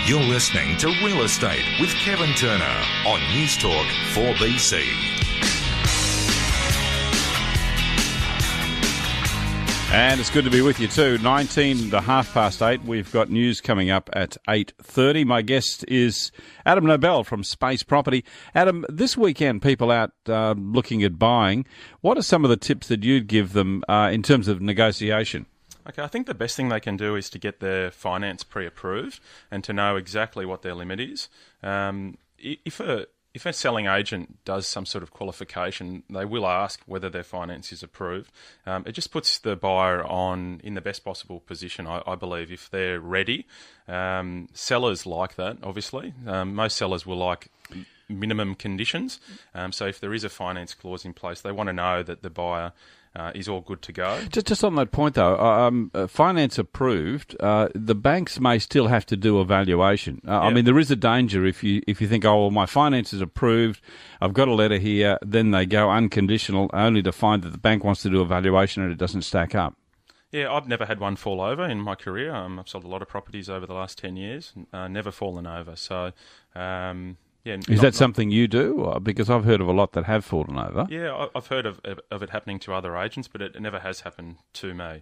You're listening to Real Estate with Kevin Turner on News Talk 4BC. And it's good to be with you too. 19 to 8:30. We've got news coming up at 8:30. My guest is Adam Nobel from Space Property. Adam, this weekend people out looking at buying, what are some of the tips that you'd give them in terms of negotiation? Okay, I think the best thing they can do is to get their finance pre-approved and to know exactly what their limit is. If a selling agent does some sort of qualification, they will ask whether their finance is approved. It just puts the buyer in the best possible position, I believe, if they're ready. Sellers like that, obviously. Most sellers will like minimum conditions. So if there is a finance clause in place, they want to know that the buyer is all good to go. Just on that point, though, finance approved, the banks may still have to do a valuation. I mean, there is a danger if you think, oh, well, my finance is approved, I've got a letter here, then they go unconditional, only to find that the bank wants to do a valuation and it doesn't stack up. Yeah, I've never had one fall over in my career. I've sold a lot of properties over the last 10 years, never fallen over. So, is that something you do? Because I've heard of a lot that have fallen over. Yeah, I've heard of it happening to other agents, but it never has happened to me.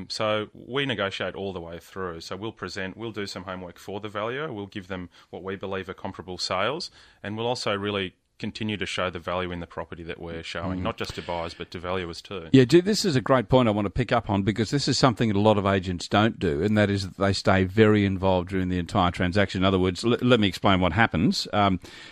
So we negotiate all the way through. So we'll do some homework for the valuer. We'll give them what we believe are comparable sales, and we'll also really continue to show the value in the property that we're showing, not just to buyers but to valuers too. Yeah, this is a great point I want to pick up on, because this is something that a lot of agents don't do, and that is that they stay very involved during the entire transaction. In other words, let me explain what happens.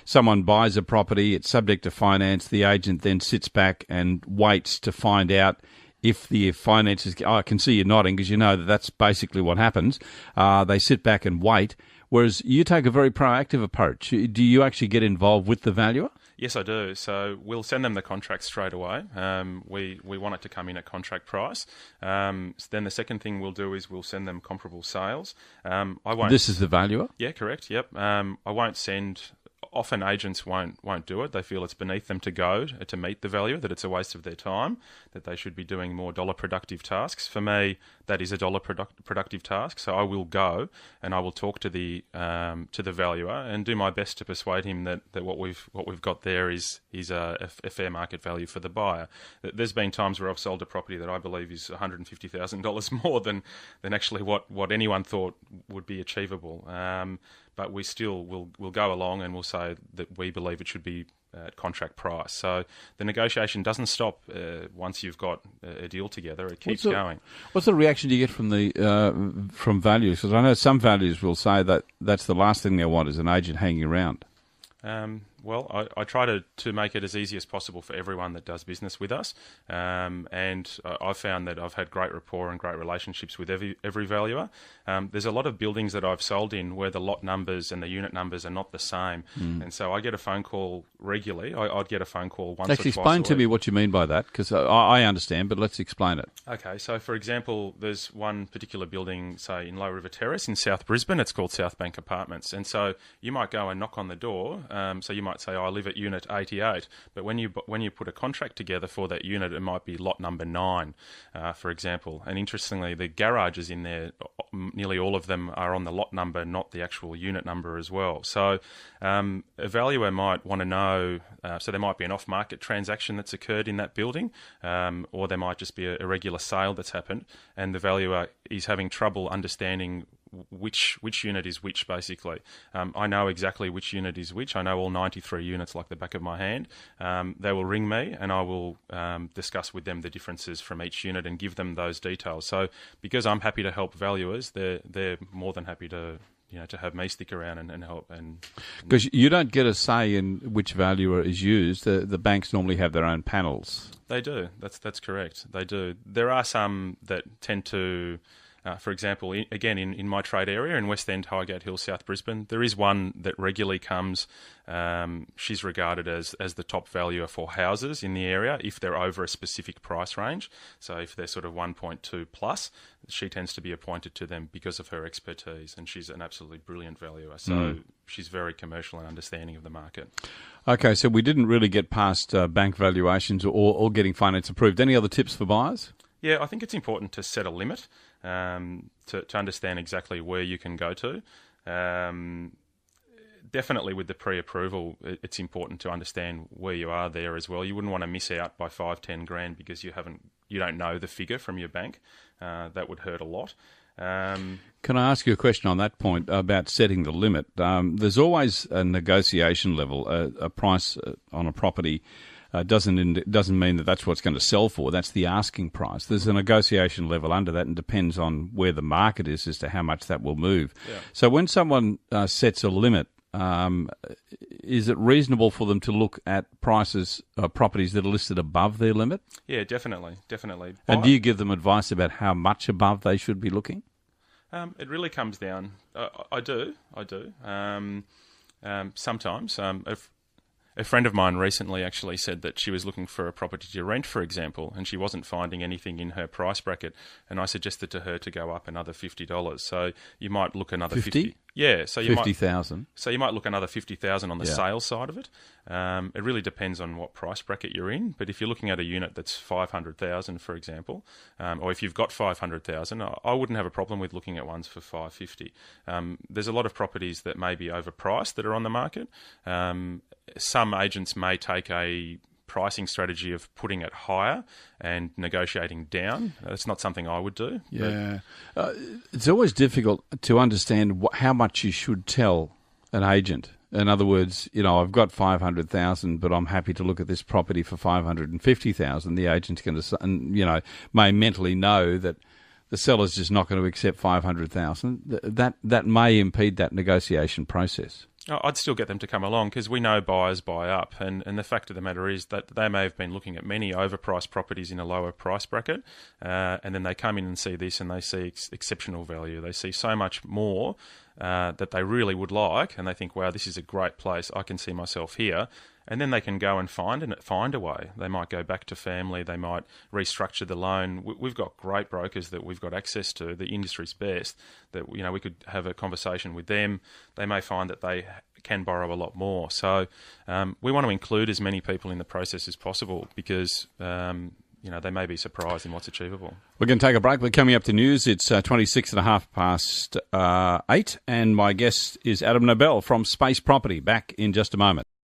Someone buys a property, it's subject to finance, the agent then sits back and waits to find out if the finance is... I can see you nodding because you know that that's basically what happens. They sit back and wait. Whereas you take a very proactive approach. Do you actually get involved with the valuer? Yes, I do. So we'll send them the contract straight away. We want it to come in at contract price. Then the second thing we'll do is we'll send them comparable sales. This is the valuer? Yeah, correct. Yep. I won't send... Often agents won't do it. They feel it's beneath them to go to meet the valuer, that it's a waste of their time, that they should be doing more dollar productive tasks. For me, that is a dollar productive task. So I will go and I will talk to the valuer and do my best to persuade him that what we've got there is a fair market value for the buyer. There's been times where I've sold a property that I believe is $150,000 more than actually what anyone thought would be achievable. But we still will go along and we'll say that we believe it should be at contract price. So the negotiation doesn't stop once you've got a deal together. It keeps going. What's the reaction you get from from valuers? Because I know some valuers will say that that's the last thing they want is an agent hanging around. Well, I try to make it as easy as possible for everyone that does business with us, and I've found that I've had great rapport and great relationships with every valuer. There's a lot of buildings that I've sold in where the lot numbers and the unit numbers are not the same, and so I get a phone call regularly. I'd get a phone call once or twice a week. Explain to me what you mean by that, because I understand, but let's explain it. Okay, so for example, there's one particular building, say in Low River Terrace in South Brisbane. It's called South Bank Apartments, and so you might go and knock on the door. So you might say, I live at unit 88, but when you put a contract together for that unit, it might be lot number 9, for example. And interestingly, the garages in there, nearly all of them are on the lot number, not the actual unit number as well. So a valuer might want to know, so there might be an off-market transaction that's occurred in that building, or there might just be a regular sale that's happened, and the valuer is having trouble understanding which unit is which, basically. I know exactly which unit is which. I know all 93 units like the back of my hand. They will ring me and I will discuss with them the differences from each unit and give them those details. So because I'm happy to help valuers, they're more than happy to have me stick around and help. Because you don't get a say in which valuer is used. The banks normally have their own panels. They do. That's correct. They do. There are some that tend to... for example, again, in my trade area in West End, Highgate Hill, South Brisbane, there is one that regularly comes. She's regarded as the top valuer for houses in the area if they're over a specific price range. So if they're sort of 1.2 plus, she tends to be appointed to them because of her expertise, and she's an absolutely brilliant valuer. So she's very commercial and understanding of the market. Okay, so we didn't really get past bank valuations or getting finance approved. Any other tips for buyers? Yeah, I think it's important to set a limit to understand exactly where you can go to. Definitely with the pre-approval, it's important to understand where you are there as well. You wouldn't want to miss out by 5-10 grand because you don't know the figure from your bank. That would hurt a lot. Can I ask you a question on that point about setting the limit? There's always a negotiation level. A price on a property doesn't mean that that's what it's going to sell for. That's the asking price. There's a negotiation level under that, and depends on where the market is as to how much that will move. Yeah. So when someone sets a limit, is it reasonable for them to look at prices, properties that are listed above their limit? Yeah, definitely. And do you give them advice about how much above they should be looking? It really comes down. I do. Sometimes. A friend of mine recently actually said that she was looking for a property to rent, for example, and she wasn't finding anything in her price bracket. And I suggested to her to go up another $50. So you might look another 50. Yeah, so you 50,000. So you might look another 50,000 on the sales side of it. It really depends on what price bracket you're in. But if you're looking at a unit that's 500,000, for example, or if you've got 500,000, I wouldn't have a problem with looking at ones for 550. There's a lot of properties that may be overpriced that are on the market. Some agents may take a pricing strategy of putting it higher and negotiating down. That's not something I would do. Yeah. It's always difficult to understand how much you should tell an agent. In other words, I've got 500,000, but I'm happy to look at this property for 550,000. The agent's going to, may mentally know that the seller's just not going to accept 500,000. That may impede that negotiation process. I'd still get them to come along because we know buyers buy up, and the fact of the matter is that they may have been looking at many overpriced properties in a lower price bracket, and then they come in and see this and they see exceptional value. They see so much more that they really would like, and they think, wow, this is a great place. I can see myself here. And then they can go and find a way. They might go back to family. They might restructure the loan. We've got great brokers that we've got access to, the industry's best, that we could have a conversation with them. They may find that they can borrow a lot more. So we want to include as many people in the process as possible because they may be surprised in what's achievable. We're going to take a break. We're coming up to news. It's 8:26, and my guest is Adam Nobel from Space Property. Back in just a moment.